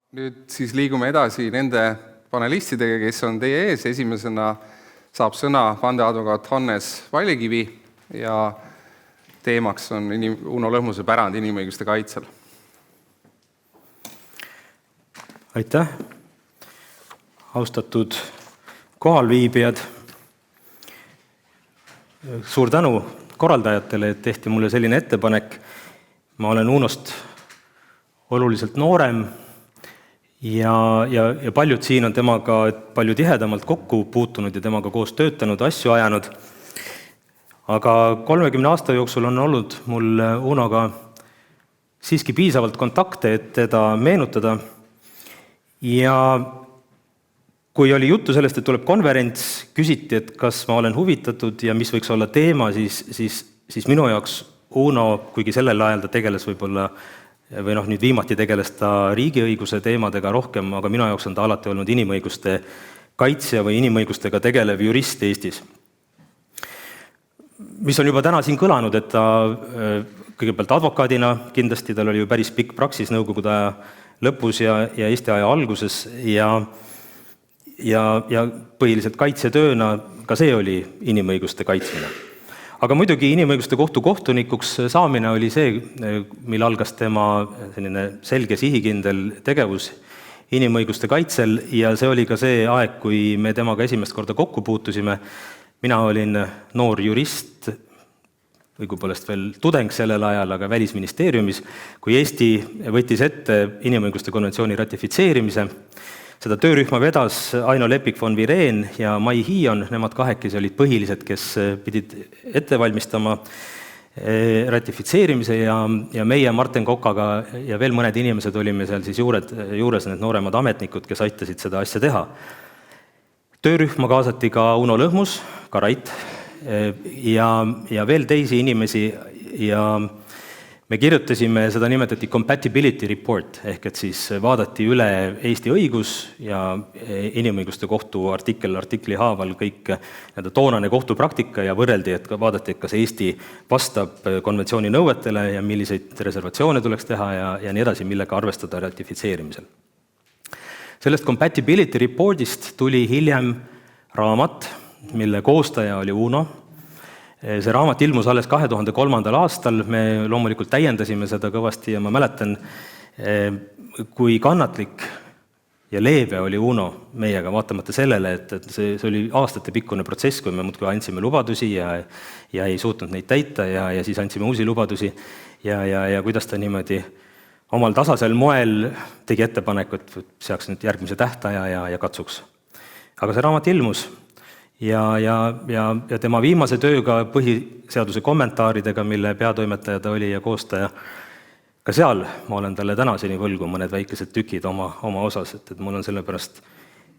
Nüüd siis liigume edasi nende panelistidega, kes on teie ees. Esimesena saab sõna vandeadvokaat Hannes Vallikivi ja teemaks on Uno Lõhmuse pärand inimõiguste kaitsel. Aitäh, austatud kohalviibijad. Suur tänu korraldajatele, et tehti mulle selline ettepanek. Ma olen Unost oluliselt noorem ja paljud siin on temaga palju tihedamalt kokku puutunud ja temaga koos töötanud, asju ajanud. Aga 30 aasta jooksul on olnud mul Unoga siiski piisavalt kontakte, et teda meenutada. Ja kui oli juttu sellest, et tuleb konverents, küsiti, et kas ma olen huvitatud ja mis võiks olla teema, siis minu jaoks Uno, kuigi sellel ajal ta tegeles võib-olla, või nüüd viimati tegeles ta riigiõiguse teemadega rohkem, aga minu jaoks on ta alati olnud inimõiguste kaitsja või inimõigustega tegelev jurist Eestis. Mis on juba täna siin kõlanud, et ta kõigepealt advokaadina, kindlasti tal oli ju päris pikk praksis nõukogude aja lõpus ja Eesti aja alguses ja põhiliselt kaitsetööna, ka see oli inimõiguste kaitsmine. Aga muidugi inimõiguste kohtu kohtunikuks saamine oli see, mil algas tema selline selge sihikindel tegevus inimõiguste kaitsel ja see oli ka see aeg, kui me temaga esimest korda kokku puutusime. Mina olin noor jurist, õigupoolest veel tudeng sellel ajal, aga Välisministeeriumis, kui Eesti võttis ette inimõiguste konventsiooni ratifitseerimise. Seda töörühma vedas Aino Lepik von Vireen ja Mai Hiion, nemad kahekesi olid põhilised, kes pidid ette valmistama ratifitseerimise ja meie Martin Kokaga ja veel mõned inimesed olime seal siis juures need nooremad ametnikud, kes aitasid seda asja teha. Töörühma kaasati ka Uno Lõhmus, Karait ja veel teisi inimesi ja me kirjutasime, seda nimetati compatibility report, ehk et siis vaadati üle Eesti õigus ja inimõiguste kohtu artikli haaval kõik toonane kohtupraktika ja vaadati, et kas Eesti vastab konventsiooni nõuetele ja milliseid reservatsioone tuleks teha ja nii edasi, millega arvestada ratifitseerimisel. Sellest compatibility reportist tuli hiljem raamat, mille koostaja oli Uno. See raamat ilmus alles 2003. aastal, me loomulikult täiendasime seda kõvasti ja ma mäletan, kui kannatlik ja leebe oli Uno meiega, vaatamata sellele, et see oli aastatepikkune protsess, kui me muudkui andsime lubadusi ja ei suutnud neid täita ja siis andsime uusi lubadusi ja kuidas ta niimoodi omal tasasel moel tegi ettepaneku, et seaks nüüd järgmise tähtaja ja katsuks. Aga see raamat ilmus. Ja tema viimase tööga põhiseaduse kommentaaridega, mille peatoimetaja ta oli ja koostaja, ka seal ma olen talle tänaseni võlgu mõned väikesed tükid oma osas, et mul on selle pärast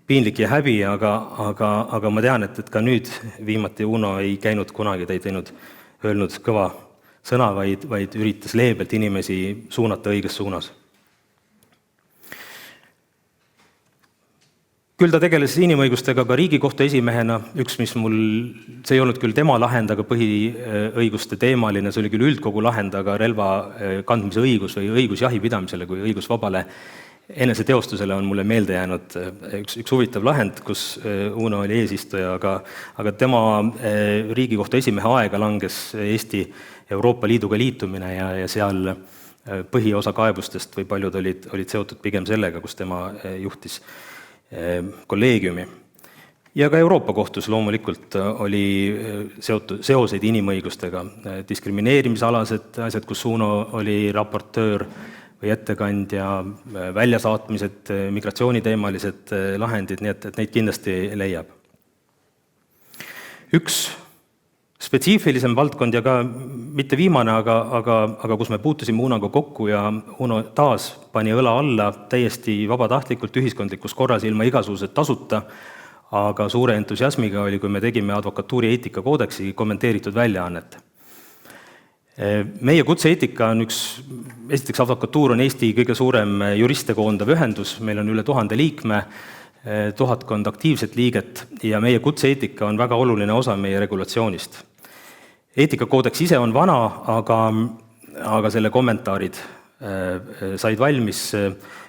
piinlik ja häbi, aga ma tean, et ka nüüd viimati Uno ei käinud kunagi, ta ei öelnud kõva sõna, vaid üritas leebelt inimesi suunata õiges suunas. Küll ta tegeles inimõigustega ka Riigikohtu esimehena, üks, mis mul, see ei olnud küll tema lahend, aga põhiõiguste teemaline, see oli küll üldkogu lahend, aga relva kandmise õigus või õigus jahipidamisele kui õigus vabale eneseteostusele on mulle meelde jäänud üks huvitav lahend, kus Uno oli eesistuja, aga tema Riigikohtu esimehe aega langes Eesti Euroopa Liiduga liitumine ja seal põhiosa kaebustest või paljud olid seotud pigem sellega, kus tema juhtis kolleegiumi. Ja ka Euroopa kohtus loomulikult oli seoseid inimõigustega, diskrimineerimisalased asjad, kus Uno oli raportöör või ettekandja, väljasaatmised, migratsiooniteemalised lahendid, nii et neid kindlasti leiab. Üks spetsiifilisem valdkond ja ka mitte viimane, aga kus me puutusime Unoga kokku ja Uno taas pani õla alla täiesti vabatahtlikult ühiskondlikus korras ilma igasuguse tasuta, aga suure entusiasmiga oli, kui me tegime advokatuuri eetikakoodeksi kommenteeritud väljaannet. Meie kutseeetika on esiteks advokatuur on Eesti kõige suurem juriste koondav ühendus, meil on üle 1000 liikme, 1000 aktiivset liiget ja meie kutseeetika on väga oluline osa meie regulatsioonist. Eetikakoodeks ise on vana, aga selle kommentaarid said valmis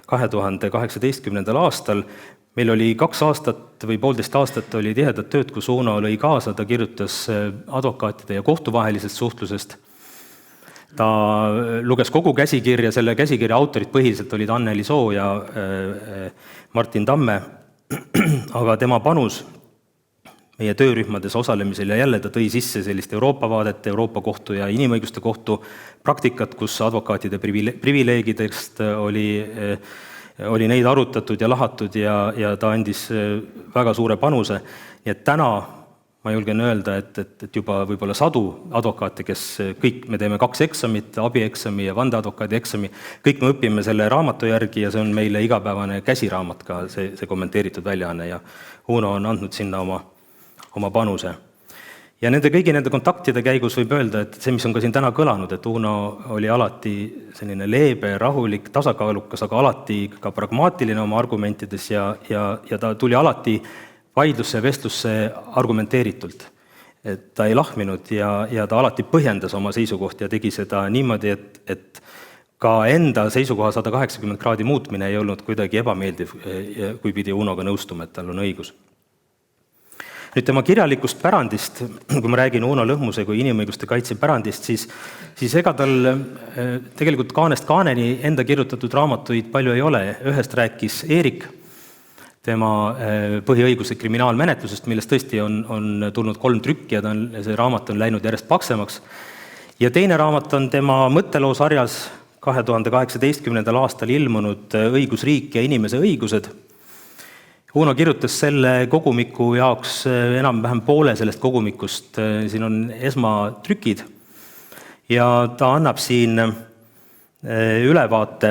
2018. aastal. Meil oli 2 aastat või 1,5 aastat oli tihedat tööd, kus Uno lõi kaasa, ta kirjutas advokaatide ja kohtuvahelisest suhtlusest. Ta luges kogu käsikirja, selle käsikirja autorid põhiliselt olid Anneli Soo ja Martin Tamme, aga tema panus meie töörühmades osalemisel ja jälle ta tõi sisse sellist Euroopa vaadet, Euroopa kohtu ja inimõiguste kohtu praktikat, kus advokaatide privileegidest oli neid arutatud ja lahatud ja ta andis väga suure panuse. Nii et täna ma julgen öelda, et juba võib-olla 100 advokaate, kes kõik, me teeme 2 eksamit, abieksami ja vandeadvokaadi eksami, kõik me õpime selle raamatu järgi ja see on meile igapäevane käsiraamat ka, see kommenteeritud väljaanne ja Uno on andnud sinna oma panuse. Ja kõigi nende kontaktide käigus võib öelda, et see, mis on ka siin täna kõlanud, et Uno oli alati selline leebe, rahulik, tasakaalukas, aga alati ka pragmaatiline oma argumentides ja ta tuli alati vaidlusse ja vestlusse argumenteeritult. Et ta ei lahminud ja ta alati põhjendas oma seisukohti ja tegi seda niimoodi, et ka enda seisukoha 180 kraadi muutmine ei olnud kuidagi ebameeldiv, kui pidi Unoga nõustuma, et tal on õigus. Nüüd tema kirjalikust pärandist, kui ma räägin Uno Lõhmuse kui inimõiguste kaitse pärandist, siis ega tal tegelikult kaanest kaaneni enda kirjutatud raamatuid palju ei ole. Ühest rääkis Eerik, tema põhiõiguse kriminaalmenetlusest, millest tõesti on tulnud 3 trükki ja see raamat on läinud järjest paksemaks. Ja teine raamat on tema mõtteloosarjas 2018. aastal ilmunud Õigusriik ja inimese õigused. Uno kirjutas selle kogumiku jaoks enam-vähem poole sellest kogumikust, siin on esmatrükid ja ta annab siin ülevaate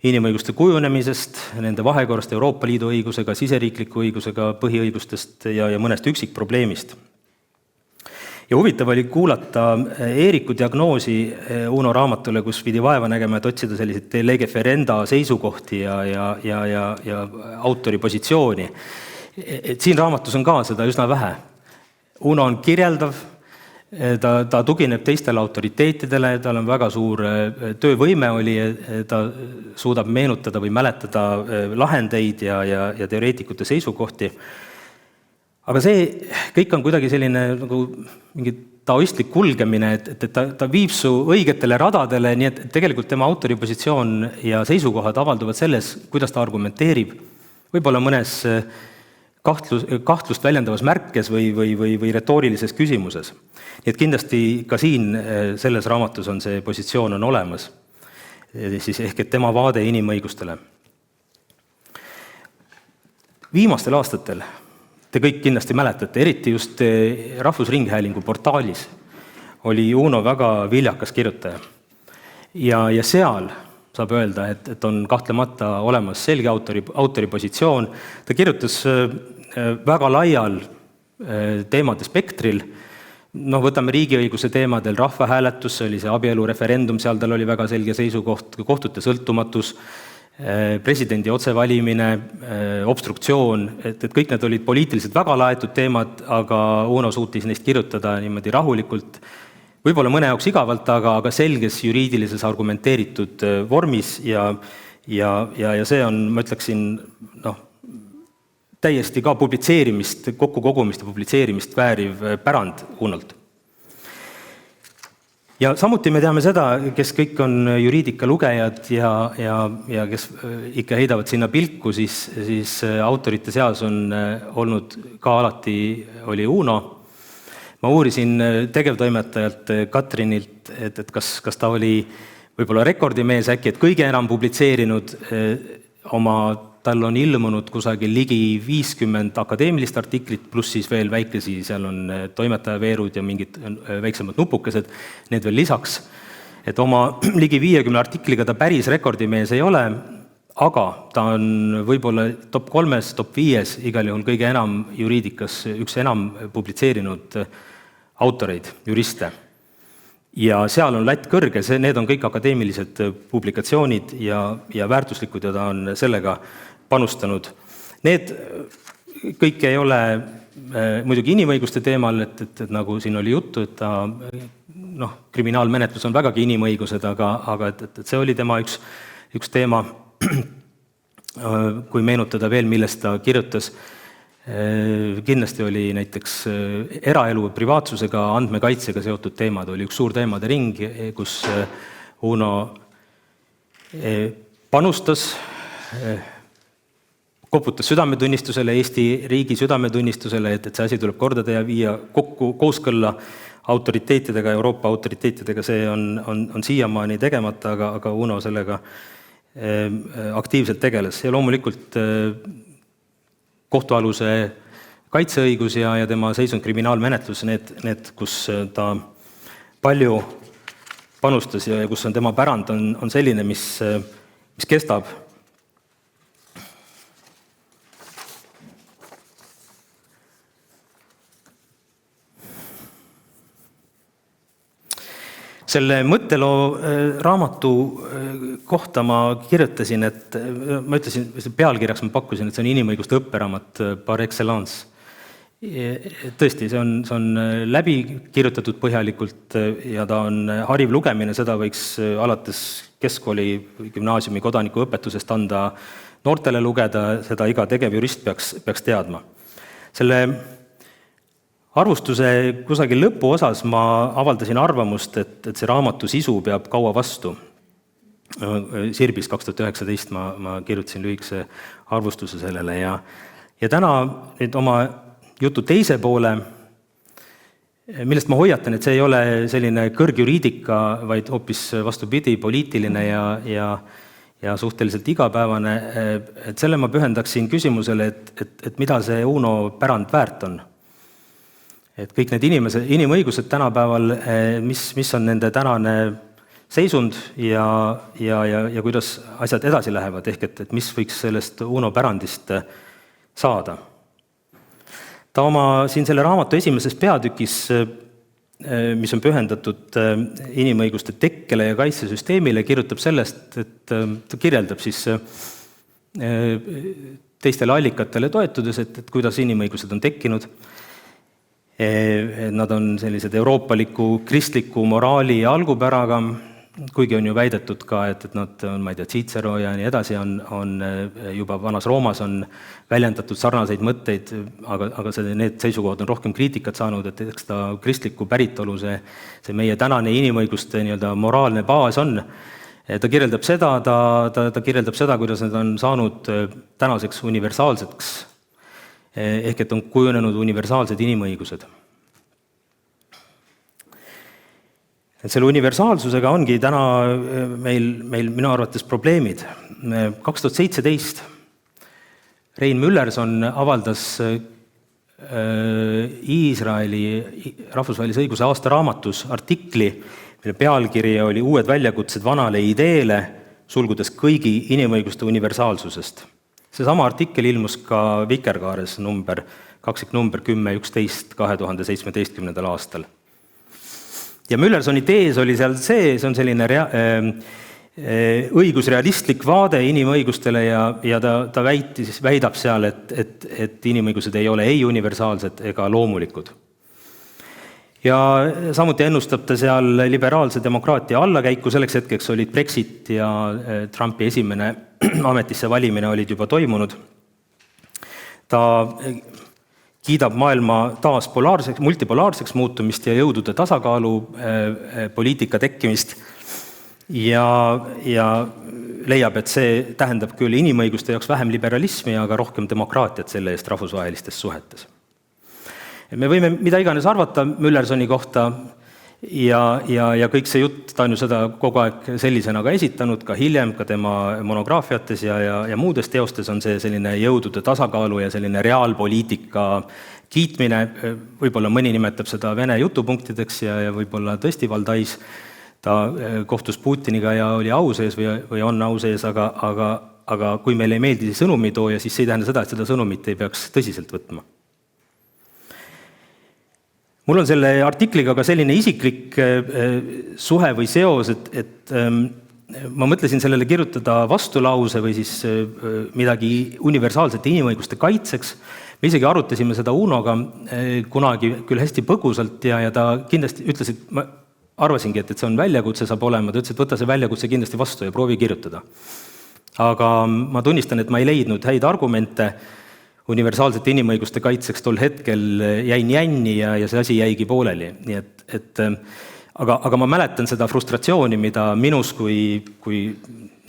inimõiguste kujunemisest, nende vahekorrast Euroopa Liidu õigusega, siseriikliku õigusega, põhiõigustest ja mõnest üksikprobleemist. Ja huvitav oli kuulata Eeriku diagnoosi Uno raamatule, kus pidi vaeva nägema, et otsida selliseid lege ferenda seisukohti ja autori positsiooni. Et siin raamatus on ka seda üsna vähe. Uno on kirjeldav, ta tugineb teistele autoriteetidele, tal on väga suur töövõime oli, ta suudab meenutada või mäletada lahendeid ja teoreetikute seisukohti. Aga see kõik on kuidagi selline nagu mingi taoistlik kulgemine, et ta viib su õigetele radadele, nii et tegelikult tema autori positsioon ja seisukohad avalduvad selles, kuidas ta argumenteerib, võib-olla mõnes kahtlust väljendavas märkes või retoorilises küsimuses. Nii et kindlasti ka siin selles raamatus on see positsioon on olemas, siis ehk et tema vaade inimõigustele. Viimastel aastatel te kõik kindlasti mäletate, eriti just Rahvusringhäälingu portaalis oli Uno väga viljakas kirjutaja. Ja seal saab öelda, et on kahtlemata olemas selge autori positsioon. Ta kirjutas väga laial teemade spektril. Võtame riigiõiguse teemadel rahvahääletus, see oli see abielureferendum, seal tal oli väga selge seisukoht, kohtute sõltumatus, presidendi otsevalimine, obstruktsioon, et kõik need olid poliitiliselt väga laetud teemad, aga Uno suutis neist kirjutada niimoodi rahulikult, võib-olla mõne jaoks igavalt, aga selges juriidilises argumenteeritud vormis ja see on, ma ütleksin, täiesti ka publitseerimist, kokkukogumist ja publitseerimist vääriv pärand Unolt. Ja samuti me teame seda, kes kõik on juriidika lugejad ja kes ikka heidavad sinna pilku, siis autorite seas on olnud ka alati oli Uno. Ma uurisin tegevtoimetajalt Katrinilt, et kas ta oli võib-olla rekordimees äkki, et kõige enam publitseerinud tal on ilmunud kusagil ligi 50 akadeemilist artiklit, pluss siis veel väikesi, seal on toimetajaveerud ja mingid väiksemad nupukesed, need veel lisaks. Et oma ligi 50 artikliga ta päris rekordimees ei ole, aga ta on võib-olla top 3, top 5 igal juhul kõige enam juriidikas, üks enam publitseerinud autoreid, juriste. Ja seal on lätt kõrge, need on kõik akadeemilised publikatsioonid ja väärtuslikud ja ta on sellega panustanud. Need kõik ei ole muidugi inimõiguste teemal, et nagu siin oli juttu, et ta kriminaalmenetlus on vägagi inimõigused, aga et see oli tema üks teema. Kui meenutada veel, millest ta kirjutas, kindlasti oli näiteks eraelu privaatsusega, andmekaitsega seotud teemad, oli üks suur teemade ring, kus Uno panustas, koputas südametunnistusele, Eesti riigi südametunnistusele, et see asi tuleb korda teha, viia kokku kooskõlla autoriteetidega, Euroopa autoriteetidega, see on siiamaani tegemata, aga Uno sellega aktiivselt tegeles. Ja loomulikult kohtualuse kaitseõigus ja tema seisund kriminaalmenetlus, need, kus ta palju panustas ja kus on tema pärand, on selline, mis kestab. Selle mõtteloo raamatu kohta ma kirjutasin, et ma ütlesin, pealkirjaks ma pakkusin, et see on inimõiguste õpperaamat par excellence. Tõesti, see on läbi kirjutatud põhjalikult ja ta on hariv lugemine, seda võiks alates keskkooli, gümnaasiumi kodanikuõpetusest anda noortele lugeda, seda iga tegevjurist peaks teadma. Selle arvustuse kusagil lõpuosas ma avaldasin arvamust, et see raamatu sisu peab kaua vastu. Sirbis 2019 ma kirjutasin lühikese arvustuse sellele ja täna nüüd oma jutu teise poole, millest ma hoiatan, et see ei ole selline kõrgjuriidika, vaid hoopis vastupidi, poliitiline ja suhteliselt igapäevane, et selle ma pühendaksin küsimusele, et mida see Uno pärand väärt on. Et kõik need inimõigused tänapäeval, mis on nende tänane seisund ja kuidas asjad edasi lähevad, ehk et mis võiks sellest Uno pärandist saada. Ta siin selle raamatu esimeses peatükis, mis on pühendatud inimõiguste tekkele ja kaitsesüsteemile, kirjutab sellest, et ta kirjeldab siis teistele allikatele toetudes, et kuidas inimõigused on tekkinud. Nad on sellised euroopaliku kristliku moraali algupäraga, kuigi on ju väidetud ka, et nad on, ma ei tea, Cicero ja nii edasi, on juba vanas Roomas on väljendatud sarnaseid mõtteid, aga need seisukohad on rohkem kriitikat saanud, et eks ta kristliku päritolu, see meie tänane inimõiguste nii-öelda moraalne baas on. Ta kirjeldab seda, kuidas need on saanud tänaseks universaalseks, ehk et on kujunenud universaalsed inimõigused. Selle universaalsusega ongi täna meil minu arvates probleemid. 2017 Rein Müllerson avaldas Iisraeli rahvusvahelise õiguse aastaraamatus artikli, mille pealkiri oli Uued väljakutsed vanale ideele, sulgudes kõigi inimõiguste universaalsusest. Seesama artikkel ilmus ka Vikerkaares kaksiknumber 10.11 2017. Aastal. Ja Müllersoni tees oli seal see on selline õigusrealistlik vaade inimõigustele ja ta väidab seal, et inimõigused ei ole ei universaalsed ega loomulikud. Ja samuti ennustab ta seal liberaalse demokraatia allakäiku, selleks hetkeks olid Brexit ja Trumpi esimene ametisse valimine olid juba toimunud. Ta kiidab maailma taas multipolaarseks muutumist ja jõudude tasakaalu poliitika tekkimist ja leiab, et see tähendab küll inimõiguste jaoks vähem liberalismi, aga rohkem demokraatiat selle eest rahvusvahelistes suhetes. Me võime mida iganes arvata Müllersoni kohta ja kõik see jutt, ta on ju seda kogu aeg sellisena ka esitanud, ka hiljem, ka tema monograafiates ja muudes teostes on see selline jõudude tasakaalu ja selline reaalpoliitika kiitmine, võib-olla mõni nimetab seda Vene jutupunktideks ja võib-olla tõesti Valdais, ta kohtus Putiniga ja oli au sees või on au sees, aga kui meile ei meeldi sõnumitooja, siis see ei tähenda seda, et seda sõnumit ei peaks tõsiselt võtma. Mul on selle artikliga ka selline isiklik suhe või seos, et ma mõtlesin sellele kirjutada vastulause või siis midagi universaalsete inimõiguste kaitseks. Me isegi arutasime seda Unoga kunagi küll hästi põgusalt ja ta kindlasti ütles, et ma arvasingi, et see on väljakutse, saab olema, ta ütles, et võta see väljakutse kindlasti vastu ja proovi kirjutada. Aga ma tunnistan, et ma ei leidnud häid argumente universaalsete inimõiguste kaitseks, tol hetkel jäin jänni ja see asi jäigi pooleli. Nii aga ma mäletan seda frustratsiooni, mida minus kui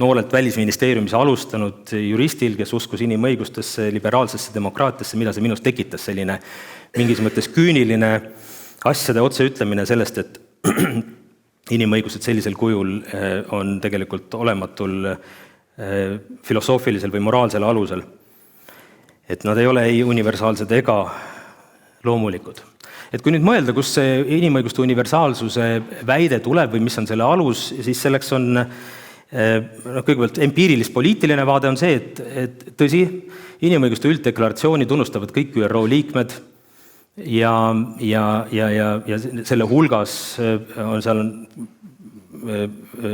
noorelt Välisministeeriumis alustanud juristil, kes uskus inimõigustesse, liberaalsesse demokraatiasse, mida see minus tekitas, selline mingis mõttes küüniline asjade otseütlemine sellest, et inimõigused sellisel kujul on tegelikult olematul filosoofilisel või moraalsel alusel. Et nad ei ole ei universaalsed ega loomulikud. Et kui nüüd mõelda, kus see inimõiguste universaalsuse väide tuleb või mis on selle alus, siis selleks on kõigepealt empiirilis-poliitiline vaade on see, et tõsi, inimõiguste ülddeklaratsiooni tunnustavad kõik ÜRO liikmed ja selle hulgas on seal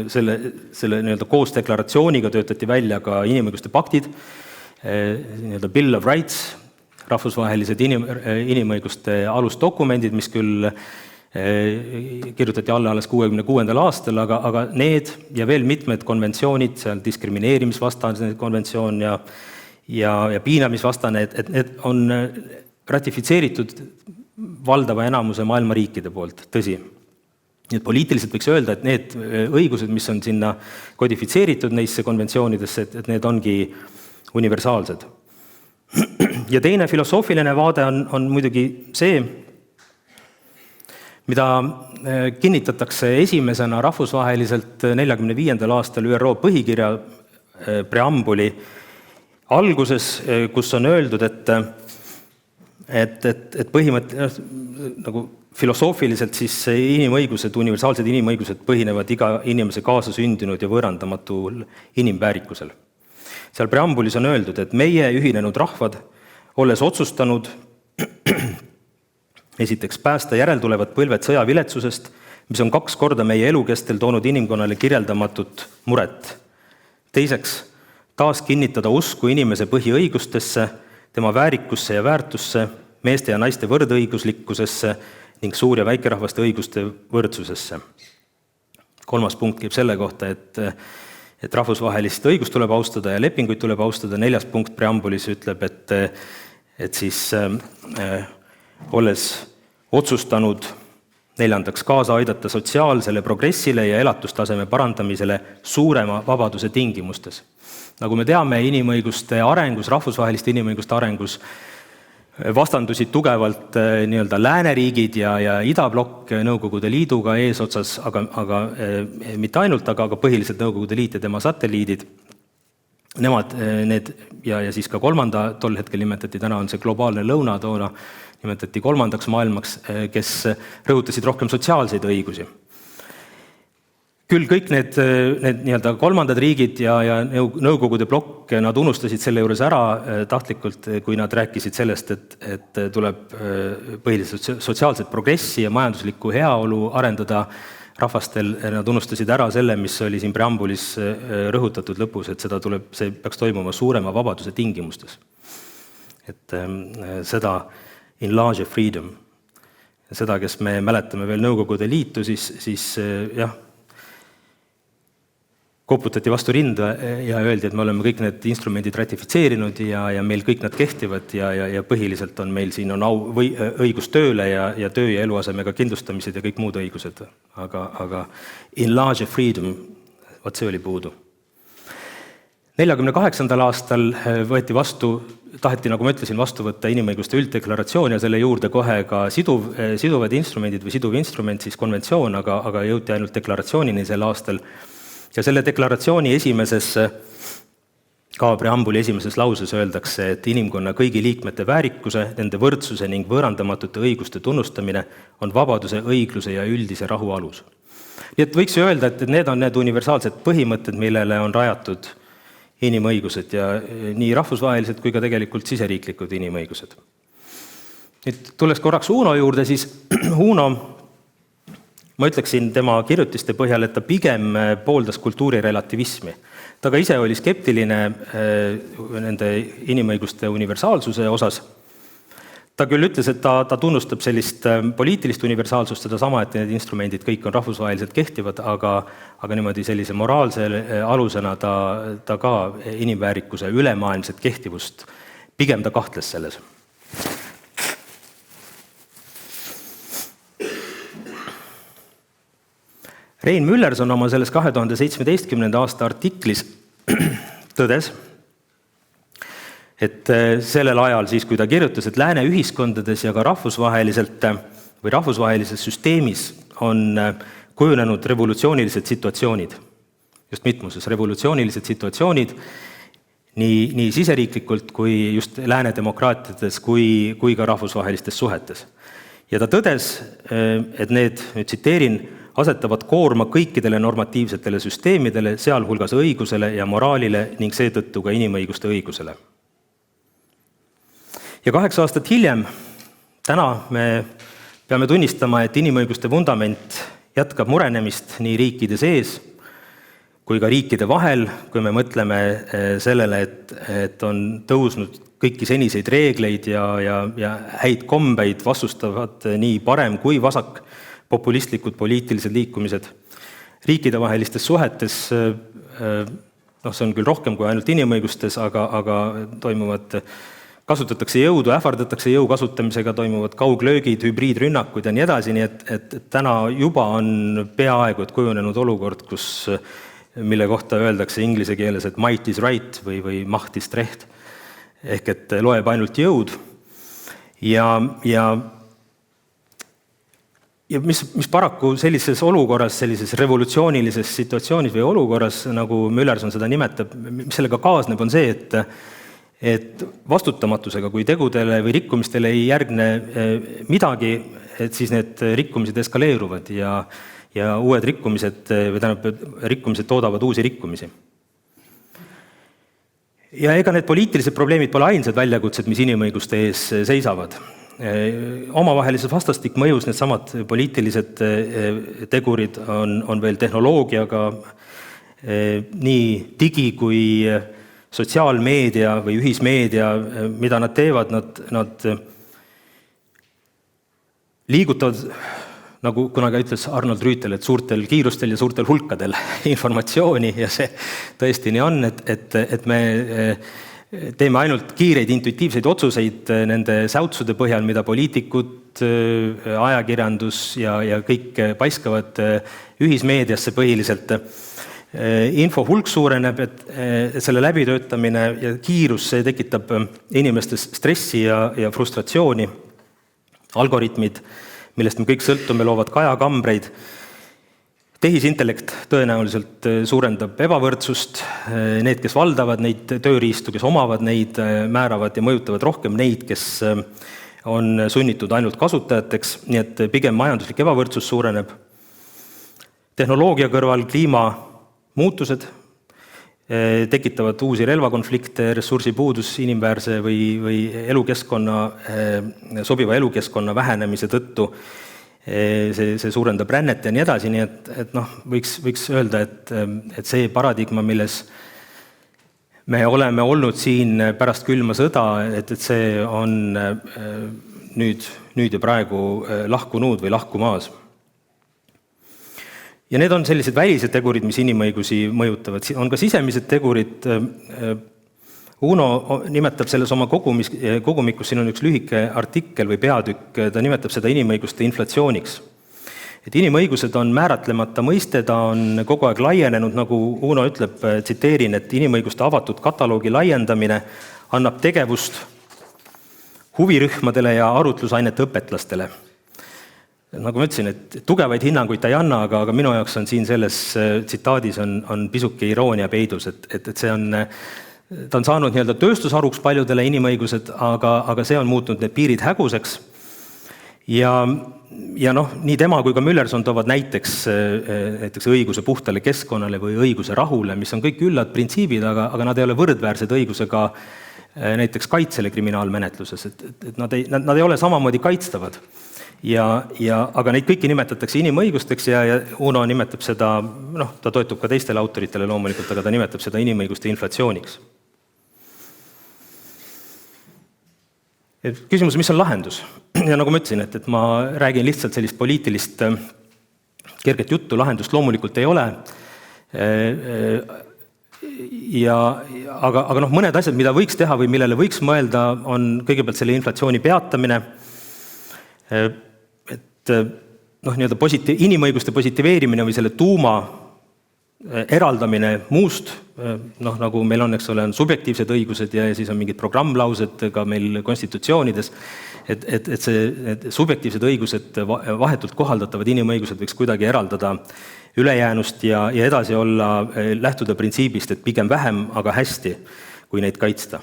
selle nii-öelda koos deklaratsiooniga töötati välja ka inimõiguste paktid, nii-öelda Bill of Rights, rahvusvahelised inimõiguste alusdokumendid, mis küll kirjutati alla alles 1966. aastal, aga need ja veel mitmed konventsioonid, seal diskrimineerimisvastane konventsioon ja piinamisvastane, et need on ratifitseeritud valdava enamuse maailma riikide poolt, tõsi. Nii et poliitiliselt võiks öelda, et need õigused, mis on sinna kodifitseeritud neisse konventsioonidesse, et need ongi universaalsed. Ja teine filosoofiline vaade on muidugi see, mida kinnitatakse esimesena rahvusvaheliselt 1945. aastal ÜRO põhikirja preambuli alguses, kus on öeldud, et põhimõtteliselt nagu filosoofiliselt siis inimõigused, universaalsed inimõigused põhinevad iga inimese kaasasündinud ja võõrandamatul inimväärikusel. Seal preambulis on öeldud, et meie ühinenud rahvad, olles otsustanud esiteks päästa järeltulevad põlved sõjaviletsusest, mis on 2 korda meie elukestel toonud inimkonnale kirjeldamatut muret. Teiseks, taas kinnitada usku inimese põhiõigustesse, tema väärikusse ja väärtusse, meeste ja naiste võrdõiguslikkusesse ning suur- ja väikerahvaste õiguste võrdsusesse. 3. punkt käib selle kohta, et rahvusvahelist õigust tuleb austada ja lepinguid tuleb austada. 4. punkt preambulis ütleb, et siis olles otsustanud 4. kaasa aidata sotsiaalsele progressile ja elatustaseme parandamisele suurema vabaduse tingimustes. Nagu me teame, inimõiguste arengus, rahvusvaheliste inimõiguste arengus vastandusid tugevalt nii-öelda lääneriigid ja idablokk Nõukogude Liiduga eesotsas, aga mitte ainult, aga põhiliselt Nõukogude Liit ja tema satelliidid. Nemad need ja siis ka 3. tol hetkel nimetati, täna on see globaalne lõuna, toona nimetati 3. maailmaks, kes rõhutasid rohkem sotsiaalseid õigusi. Küll kõik need nii-öelda 3. riigid ja Nõukogude blokk, nad unustasid selle juures ära tahtlikult, kui nad rääkisid sellest, et tuleb põhiliselt sotsiaalset progressi ja majanduslikku heaolu arendada rahvastel, nad unustasid ära selle, mis oli siin preambulis rõhutatud lõpus, et see peaks toimuma suurema vabaduse tingimustes. Et seda in larger freedom, seda, kes me mäletame veel Nõukogude Liitu, siis jah, koputati vastu rinda ja öeldi, et me oleme kõik need instrumendid ratifitseerinud ja meil kõik nad kehtivad ja põhiliselt on meil siin õigus tööle ja töö ja eluasemega kindlustamised ja kõik muud õigused. Aga in larger freedom, vaat see oli puudu. 1948. aastal taheti, nagu ma ütlesin, vastu võtta inimõiguste ülddeklaratsioon ja selle juurde kohe ka siduvad instrumendid või siduv instrument, siis konventsioon, aga jõuti ainult deklaratsioonini sel aastal. Ja selle deklaratsiooni ka preambuli esimeses lauses öeldakse, et inimkonna kõigi liikmete väärikuse, nende võrdsuse ning võõrandamatute õiguste tunnustamine on vabaduse, õigluse ja üldise rahu alus. Nii et võiks ju öelda, et need on need universaalsed põhimõtted, millele on rajatud inimõigused ja nii rahvusvahelised kui ka tegelikult siseriiklikud inimõigused. Nüüd tulles korraks Uno juurde, siis Uno, ma ütleksin tema kirjutiste põhjal, et ta pigem pooldas kultuurirelativismi. Ta ka ise oli skeptiline nende inimõiguste universaalsuse osas. Ta küll ütles, et ta tunnustab sellist poliitilist universaalsust, sedasama, et need instrumendid kõik on rahvusvaheliselt kehtivad, aga niimoodi sellise moraalse alusena ta ka inimväärikuse ülemaailmset kehtivust, pigem ta kahtles selles. Rein Müllerson oma selles 2017. aasta artiklis tõdes, et sellel ajal siis, kui ta kirjutas, et lääne ühiskondades ja ka rahvusvaheliselt või rahvusvahelises süsteemis on kujunenud revolutsioonilised situatsioonid, just mitmuses revolutsioonilised situatsioonid, nii siseriiklikult kui just lääne demokraatiates kui ka rahvusvahelistes suhetes. Ja ta tõdes, et need, nüüd tsiteerin, asetavad koorma kõikidele normatiivsetele süsteemidele, sealhulgas õigusele ja moraalile ning seetõttu ka inimõiguste õigusele. Ja 8 aastat hiljem, täna me peame tunnistama, et inimõiguste vundament jätkab murenemist nii riikide sees kui ka riikide vahel, kui me mõtleme sellele, et on tõusnud kõiki seniseid reegleid ja häid kombeid vastustavad nii parem kui vasak populistlikud poliitilised liikumised. Riikide vahelistes suhetes, see on küll rohkem kui ainult inimõigustes, aga kasutatakse jõudu, ähvardatakse jõu kasutamisega, toimuvad kauglöögid, hübriidrünnakud ja nii edasi, nii et täna juba on peaaegu et kujunenud olukord, mille kohta öeldakse inglise keeles, et might is right või macht is recht, ehk et loeb ainult jõud. Ja mis paraku sellises olukorras, sellises revolutsioonilises situatsioonis või olukorras, nagu Müllerson seda nimetab, mis sellega kaasneb, on see, et vastutamatusega, kui tegudele või rikkumistele ei järgne midagi, et siis need rikkumised eskaleeruvad ja uued rikkumised toodavad uusi rikkumisi. Ja ega need poliitilised probleemid pole ainsad väljakutsed, mis inimõiguste ees seisavad. Omavahelises vastastikmõjus need samad poliitilised tegurid on veel tehnoloogiaga, nii digi kui sotsiaalmeedia või ühismeedia, mida nad teevad, nad liigutavad, nagu kunagi ütles Arnold Rüütel, et suurtel kiirustel ja suurtel hulkadel informatsiooni ja see tõesti nii on, et me teeme ainult kiireid intuitiivseid otsuseid nende säutsude põhjal, mida poliitikud, ajakirjandus ja kõik paiskavad ühismeediasse põhiliselt. Info hulk suureneb, et selle läbitöötamine ja kiirus, see tekitab inimestes stressi ja frustratsiooni. Algoritmid, millest me kõik sõltume, loovad kajakambreid. Tehisintellekt tõenäoliselt suurendab ebavõrdsust. Need, kes valdavad neid tööriistu, kes omavad neid, määravad ja mõjutavad rohkem neid, kes on sunnitud ainult kasutajateks, nii et pigem majanduslik ebavõrdsus suureneb. Tehnoloogia kõrval kliimamuutused tekitavad uusi relvakonflikte, ressursipuudus inimväärse või sobiva elukeskkonna vähenemise tõttu. See suurendab rännet ja nii edasi, nii et võiks öelda, et see paradigma, milles me oleme olnud siin pärast külma sõda, et see on nüüd ja praegu lahkunud või lahkumaas. Ja need on sellised välised tegurid, mis inimõigusi mõjutavad. On ka sisemised tegurid. Uno nimetab selles oma kogumikus, siin on üks lühike artikkel või peatükk, ta nimetab seda inimõiguste inflatsiooniks. Et inimõigused on määratlemata mõiste, ta on kogu aeg laienenud, nagu Uno ütleb, tsiteerin, et inimõiguste avatud kataloogi laiendamine annab tegevust huvirühmadele ja arutlusainete õpetlastele. Nagu ma ütlesin, et tugevaid hinnanguid ta ei anna, aga minu jaoks on siin selles tsitaadis on pisuke iroonia peidus, et ta on saanud nii-öelda tööstusharuks paljudele inimõigused, aga see on muutnud need piirid häguseks. Ja nii tema kui ka Müllerson toovad näiteks õiguse puhtale keskkonnale või õiguse rahule, mis on kõik üllad printsiibid, aga nad ei ole võrdväärsed õigusega näiteks kaitsele kriminaalmenetluses, et nad ei ole samamoodi kaitstavad. Aga neid kõiki nimetatakse inimõigusteks ja Uno nimetab seda, ta toetub ka teistele autoritele loomulikult, aga ta nimetab seda inimõiguste inflatsiooniks. Küsimus, mis on lahendus? Ja nagu ma ütlesin, et ma räägin lihtsalt sellist poliitilist kerget juttu, lahendust loomulikult ei ole. Aga mõned asjad, mida võiks teha või millele võiks mõelda, on kõigepealt selle inflatsiooni peatamine, et inimõiguste positiveerimine või selle tuuma eraldamine muust, nagu meil on, eks ole, on subjektiivsed õigused ja siis on mingid programmlaused ka meil konstitutsioonides, et see subjektiivsed õigused, vahetult kohaldatavad inimõigused võiks kuidagi eraldada ülejäänust ja edasi olla, lähtuda printsiibist, et pigem vähem, aga hästi, kui neid kaitsta.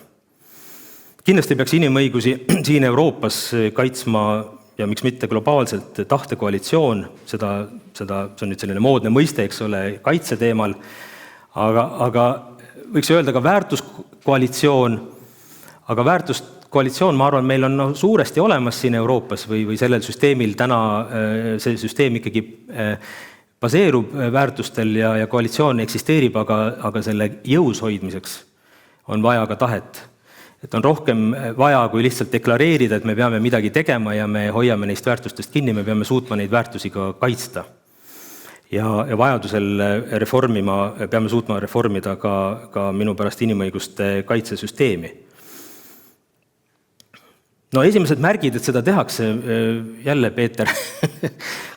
Kindlasti peaks inimõigusi siin Euroopas kaitsma ja miks mitte globaalselt tahtekoalitsioon, see on nüüd selline moodne mõiste, eks ole, kaitse teemal, aga võiks öelda ka väärtuskoalitsioon, aga väärtuskoalitsioon, ma arvan, meil on suuresti olemas siin Euroopas või sellel süsteemil täna, see süsteem ikkagi baseerub väärtustel ja koalitsioon eksisteerib, aga selle jõus hoidmiseks on vaja ka tahet. Et on rohkem vaja, kui lihtsalt deklareerida, et me peame midagi tegema ja me hoiame neist väärtustest kinni, me peame suutma neid väärtusi ka kaitsta. Ja vajadusel peame suutma reformida ka minu pärast inimõiguste kaitsesüsteemi. No esimesed märgid, et seda tehakse, jälle Peeter,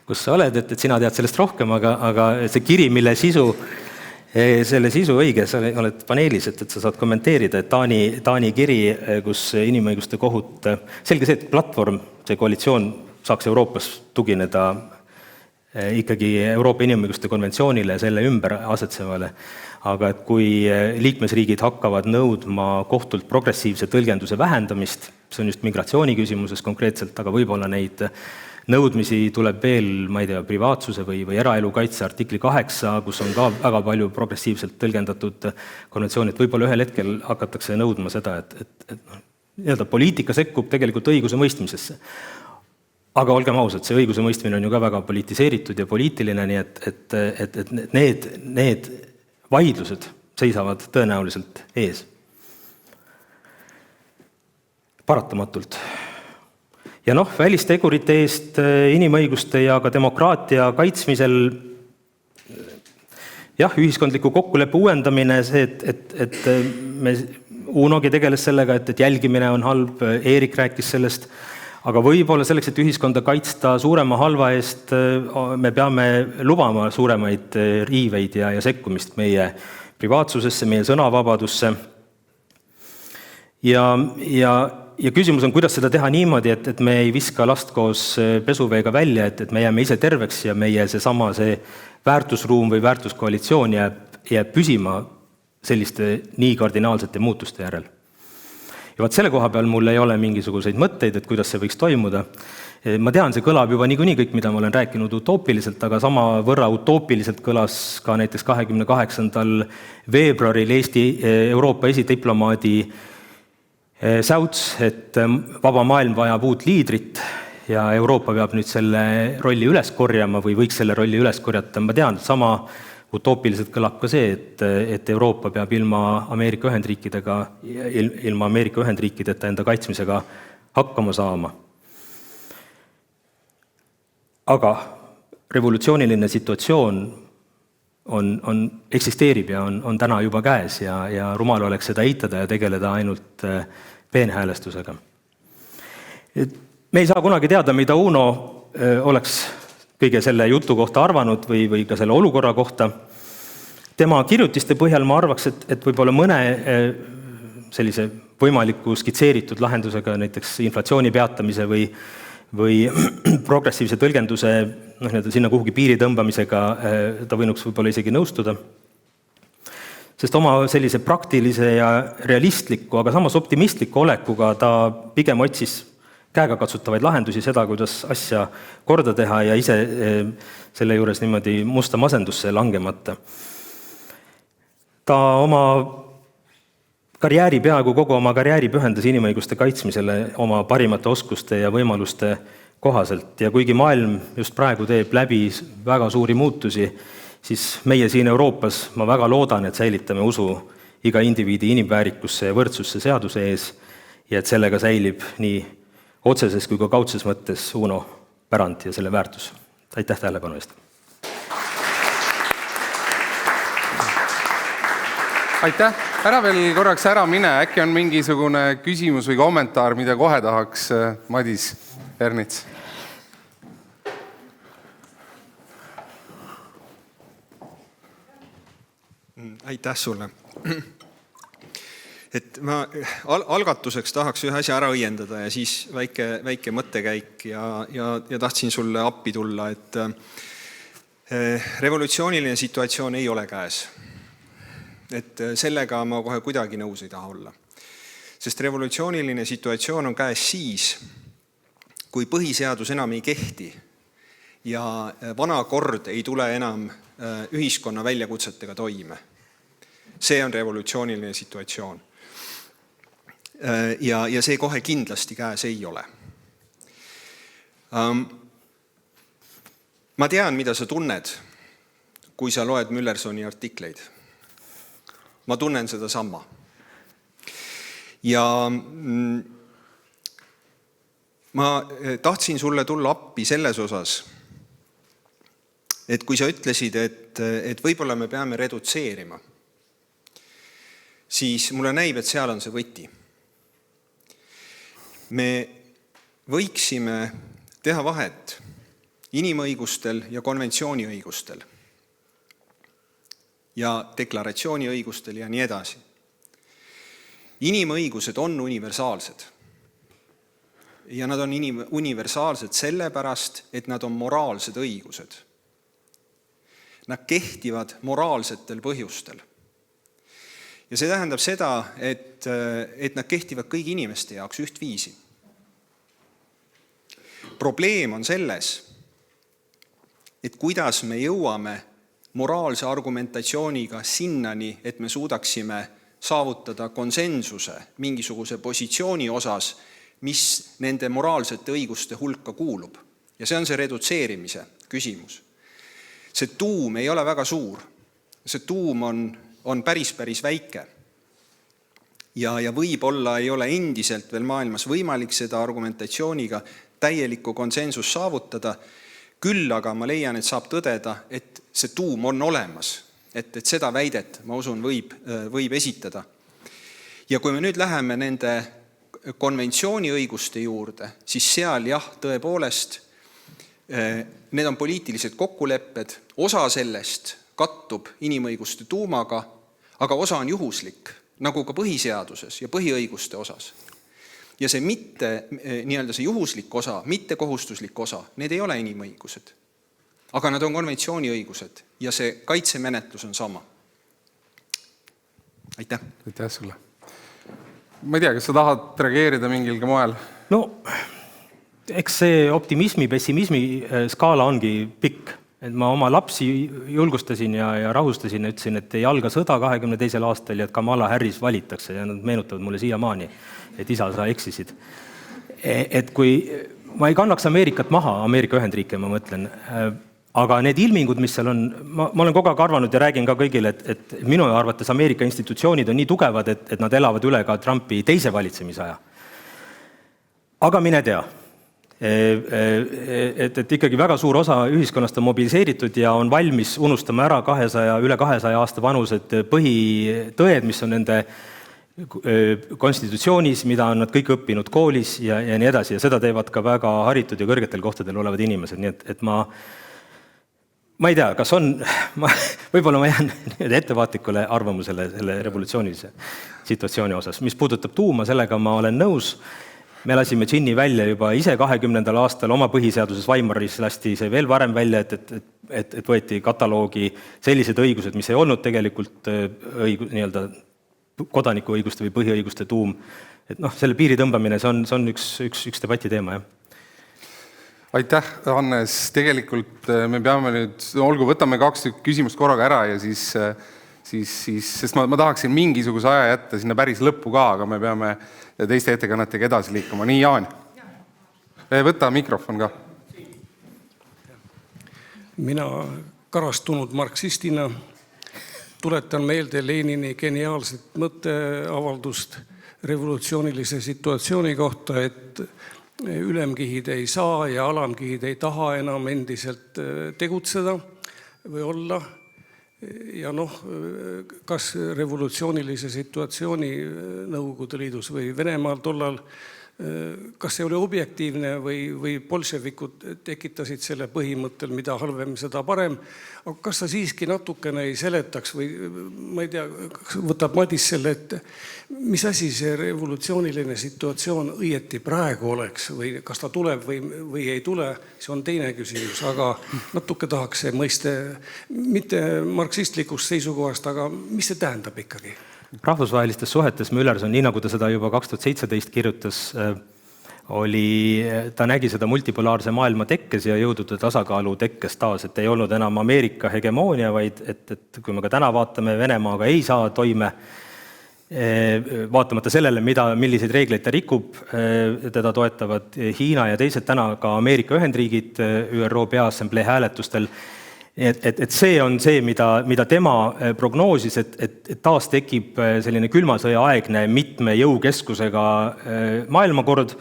kus sa oled, et sina tead sellest rohkem, aga see kiri, mille selle sisu õige, sa oled paneelis, et sa saad kommenteerida, et Taani kiri, kus inimõiguste kohut, selge see, et platvorm, see koalitsioon saaks Euroopas tugineda ikkagi Euroopa inimõiguste konventsioonile ja selle ümber asetsevale, aga et kui liikmesriigid hakkavad nõudma kohtult progressiivse tõlgenduse vähendamist, see on just migratsiooni küsimuses konkreetselt, aga võib-olla neid nõudmisi tuleb veel, ma ei tea, privaatsuse või eraelu kaitse artikli 8, kus on ka väga palju progressiivselt tõlgendatud konventsiooni, et võib-olla ühel hetkel hakatakse nõudma seda, et poliitika sekkub tegelikult õiguse mõistmisesse. Aga olgem ausad, see õiguse mõistmine on ju ka väga politiseeritud ja poliitiline, nii et need vaidlused seisavad tõenäoliselt ees. Paratamatult. Ja välistegurite eest inimõiguste ja ka demokraatia kaitsmisel ühiskondliku kokkuleppe uuendamine, see, et me UNOgi tegeles sellega, et jälgimine on halb, Eerik rääkis sellest, aga võib-olla selleks, et ühiskonda kaitsta suurema halva eest, me peame lubama suuremaid riiveid ja sekkumist meie privaatsusesse, meie sõnavabadusse. Ja küsimus on, kuidas seda teha niimoodi, et me ei viska last koos pesuveega välja, et me jääme ise terveks ja meie see väärtusruum või väärtuskoalitsioon jääb püsima selliste nii kardinaalsete muutuste järel. Ja selle koha peal mul ei ole mingisuguseid mõtteid, et kuidas see võiks toimuda. Ma tean, see kõlab juba niikuinii kõik, mida ma olen rääkinud utoopiliselt, aga sama võrra utoopiliselt kõlas ka näiteks 28. veebruaril Eesti Euroopa esidiplomaadi säuts, et vaba maailm vajab uut liidrit ja Euroopa peab nüüd selle rolli üles korjama või võiks selle rolli üles korjata. Ma tean, sama utoopiliselt kõlab ka see, et Euroopa peab ilma Ameerika Ühendriikideta enda kaitsmisega hakkama saama. Aga revolutsiooniline situatsioon eksisteerib ja on täna juba käes ja rumal oleks seda eitada ja tegeleda ainult peenhäälestusega. Me ei saa kunagi teada, mida UNO oleks kõige selle jutu kohta arvanud või ka selle olukorra kohta. Tema kirjutiste põhjal ma arvaks, et võib-olla mõne sellise võimaliku skitseeritud lahendusega, näiteks inflatsiooni peatamise või progressiivse tõlgenduse sinna kuhugi piiri tõmbamisega ta võinuks võib-olla isegi nõustuda. Sest oma sellise praktilise ja realistliku, aga samas optimistliku olekuga ta pigem otsis käegakatsutavaid lahendusi, seda, kuidas asja korda teha ja ise selle juures niimoodi musta masendusse langemata. Ta peaaegu kogu oma karjääri pühendas inimõiguste kaitsmisele oma parimate oskuste ja võimaluste kohaselt. Ja kuigi maailm just praegu teeb läbi väga suuri muutusi, siis meie siin Euroopas, ma väga loodan, et säilitame usu iga indiviidi inimväärikusse ja võrdsusse seaduse ees ja et sellega säilib nii otseses kui ka kaudses mõttes UNO pärand ja selle väärtus. Aitäh tähelepanu eest! Aitäh! Ära veel korraks ära mine, äkki on mingisugune küsimus või kommentaar, mida kohe tahaks Madis Ernits? Aitäh sulle! Et ma algatuseks tahaks ühe asja ära õiendada ja siis väike mõttekäik ja tahtsin sulle appi tulla, et revolutsiooniline situatsioon ei ole käes. Et sellega ma kohe kuidagi nõus ei taha olla. Sest revolutsiooniline situatsioon on käes siis, kui põhiseadus enam ei kehti ja vana kord ei tule enam ühiskonna väljakutsetega toime. See on revolutsiooniline situatsioon. Ja see kohe kindlasti käes ei ole. Ma tean, mida sa tunned, kui sa loed Müllersoni artikleid. Ma tunnen seda sama. Ja ma tahtsin sulle tulla appi selles osas, et kui sa ütlesid, et võib-olla me peame redutseerima, siis mulle näib, et seal on see võti. Me võiksime teha vahet inimõigustel ja konventsiooniõigustel ja deklaratsiooniõigustel ja nii edasi. Inimõigused on universaalsed. Ja nad on universaalsed sellepärast, et nad on moraalsed õigused. Nad kehtivad moraalsetel põhjustel. Ja see tähendab seda, et nad kehtivad kõigi inimeste jaoks ühtviisi. Probleem on selles, et kuidas me jõuame moraalse argumentatsiooniga sinnani, et me suudaksime saavutada konsensuse mingisuguse positsiooni osas, mis nende moraalsete õiguste hulka kuulub. Ja see on see redutseerimise küsimus. See tuum ei ole väga suur. See tuum on päris väike. Ja võib-olla ei ole endiselt veel maailmas võimalik seda argumentatsiooniga täielikku konsensus saavutada, küll aga ma leian, et saab tõdeda, et see tuum on olemas, et seda väidet, ma usun, võib esitada. Ja kui me nüüd läheme nende konventsiooniõiguste juurde, siis seal jah, tõepoolest, need on poliitilised kokkulepped, osa sellest kattub inimõiguste tuumaga, aga osa on juhuslik, nagu ka põhiseaduses ja põhiõiguste osas. Ja see mitte, nii-öelda see juhuslik osa, mitte kohustuslik osa, need ei ole inimõigused. Aga nad on konventsiooniõigused ja see kaitsemenetlus on sama. Aitäh! Aitäh sulle! Ma ei tea, kas sa tahad reageerida mingilgi moel? No, eks see optimismi, pessimismi skaala ongi pikk. Et ma oma lapsi julgustasin ja rahustasin ja ütlesin, et ei alga sõda 22. aastal ja et Kamala Harris valitakse ja nad meenutavad mulle siiamaani, et isa, sa eksisid. Et kui ma ei kannaks Ameerikat maha, Ameerika Ühendriike ma mõtlen, aga need ilmingud, mis seal on, ma olen kogu aeg arvanud ja räägin ka kõigile, et minu arvates Ameerika institutsioonid on nii tugevad, et nad elavad üle ka Trumpi teise valitsemisaja. Aga mine tea. Et ikkagi väga suur osa ühiskonnast on mobiliseeritud ja on valmis unustama ära üle 200 aasta vanused põhitõed, mis on nende konstitutsioonis, mida on nad kõik õppinud koolis ja nii edasi. Ja seda teevad ka väga haritud ja kõrgetel kohtadel olevad inimesed. Nii et ma ei tea, kas on, võib-olla ma jään ettevaatikule arvamusele selle revolutsioonilise situatsiooni osas. Mis puudutab tuuma, sellega ma olen nõus. Me lasime Ginni välja juba ise 20. aastal oma põhiseaduses Weimaris lasti see veel varem välja, et võeti kataloogi sellised õigused, mis ei olnud tegelikult nii-öelda kodanikuõiguste või põhiõiguste tuum. Et selle piiri tõmbamine, see on üks debati teema, jah. Aitäh, Hannes. Tegelikult me peame nüüd, võtame 2 küsimust korraga ära ja siis sest ma tahaksin mingisuguse aja jätta sinna päris lõppu ka, aga me peame teiste ettekannetega edasi liikuma. Nii, Jaan. Võta mikrofon ka. Mina karastunud marksistina tuletan meelde Lenini geniaalset mõtteavaldust revolutsioonilise situatsiooni kohta, et ülemkihid ei saa ja alamkihid ei taha enam endiselt tegutseda või olla. Ja kas revolutsioonilise situatsiooni Nõukogude Liidus või Venemaal tollal, kas see oli objektiivne või bolševikud tekitasid selle põhimõttel, mida halvem, seda parem. Aga kas sa siiski natukene ei seletaks või ma ei tea, võtab Madis selle, et mis asi see revolutsiooniline situatsioon õieti praegu oleks või kas ta tuleb või ei tule, see on teine küsimus, aga natuke tahaks see mõiste mitte marksistlikust seisukohast, aga mis see tähendab ikkagi? Rahvusvahelistes suhetes Müllerson, nii nagu ta seda juba 2017 kirjutas, ta nägi seda multipolaarse maailma tekkes ja jõudude tasakaalu tekkes taas, et ei olnud enam Ameerika hegemoonia, vaid et kui me ka täna vaatame, Venemaaga ei saa toime, vaatamata sellele, milliseid reegleid ta rikub, teda toetavad Hiina ja teised täna ka Ameerika Ühendriigid ÜRO Peaassamblee hääletustel. Et see on see, mida tema prognoosis, et taas tekib selline külmasõja aegne mitme jõukeskusega maailmakord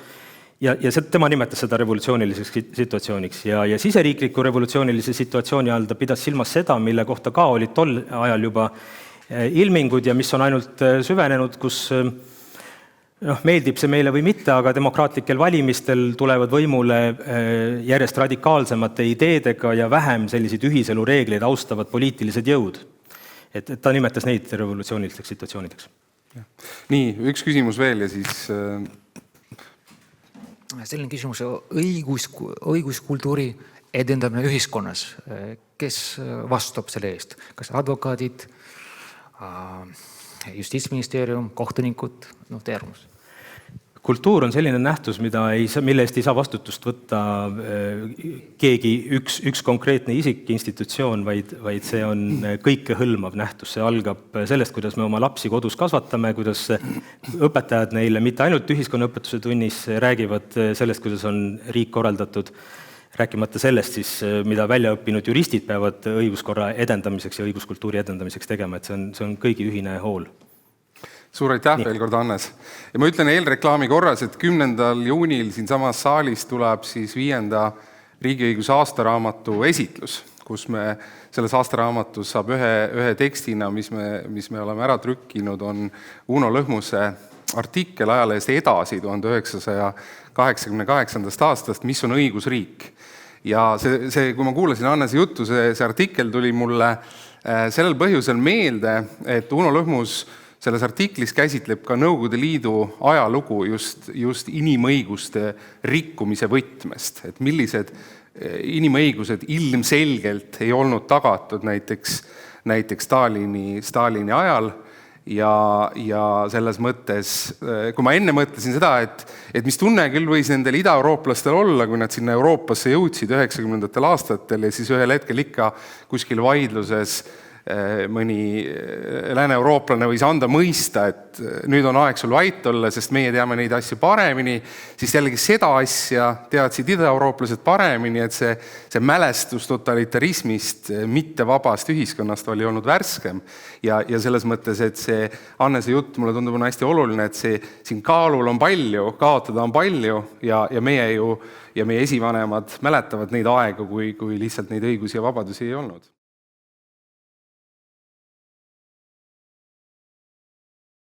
ja tema nimetas seda revolutsiooniliseks situatsiooniks ja siseriikliku revolutsioonilise situatsiooni all ta pidas silmas seda, mille kohta ka olid tol ajal juba ilmingud ja mis on ainult süvenenud, kus meeldib see meile või mitte, aga demokraatlikel valimistel tulevad võimule järjest radikaalsemate ideedega ja vähem selliseid ühiselureegleid austavad poliitilised jõud. Et ta nimetas neid revolutsioonilisteks situatsioonideks. Nii, üks küsimus veel ja siis... Selline küsimus, õiguskultuuri edendamine ühiskonnas. Kes vastutab selle eest? Kas advokaadid, Justiitsministeerium, kohtunikud, teie arvamus? Kultuur on selline nähtus, mille eest ei saa vastutust võtta keegi üks konkreetne isik, institutsioon, vaid see on kõikehõlmav nähtus. See algab sellest, kuidas me oma lapsi kodus kasvatame, kuidas õpetajad neile mitte ainult ühiskonnaõpetuse tunnis räägivad sellest, kuidas on riik korraldatud, rääkimata sellest, siis, mida väljaõppinud juristid peavad õiguskorra edendamiseks ja õiguskultuuri edendamiseks tegema, et see on kõigi ühine hool. Suur aitäh veel kord, Hannes. Ja ma ütlen eelreklaami korras, et 10. juunil siin samas saalis tuleb siis 5. riigiõiguse aastaraamatu esitlus, kus me selles aastaraamatus saab ühe tekstina, mis me oleme ära trükkinud, on Uno Lõhmuse artikkel ajalehest Edasi 1988. aastast, mis on õigusriik. Ja kui ma kuulasin Hannese juttu, see artikkel tuli mulle sellel põhjusel meelde, et Uno Lõhmus selles artiklis käsitleb ka Nõukogude Liidu ajalugu just inimõiguste rikkumise võtmest, et millised inimõigused ilmselgelt ei olnud tagatud näiteks Stalini ajal ja selles mõttes, kui ma enne mõtlesin seda, et mis tunne küll võis nendel ida-eurooplastel olla, kui nad sinna Euroopasse jõudsid 90. aastatel ja siis ühel hetkel ikka kuskil vaidluses mõni lääne-eurooplane võis anda mõista, et nüüd on aeg sul vait olla, sest meie teame neid asju paremini, siis jällegi seda asja teadsid ida-eurooplased paremini, et see mälestus totalitarismist, mitte vabast ühiskonnast oli olnud värskem. Ja selles mõttes, et see Hannese jutt mulle tundub on hästi oluline, et siin kaalul on palju, kaotada on palju ja meie esivanemad mäletavad neid aegu, kui lihtsalt neid õigusi ja vabadusi ei olnud.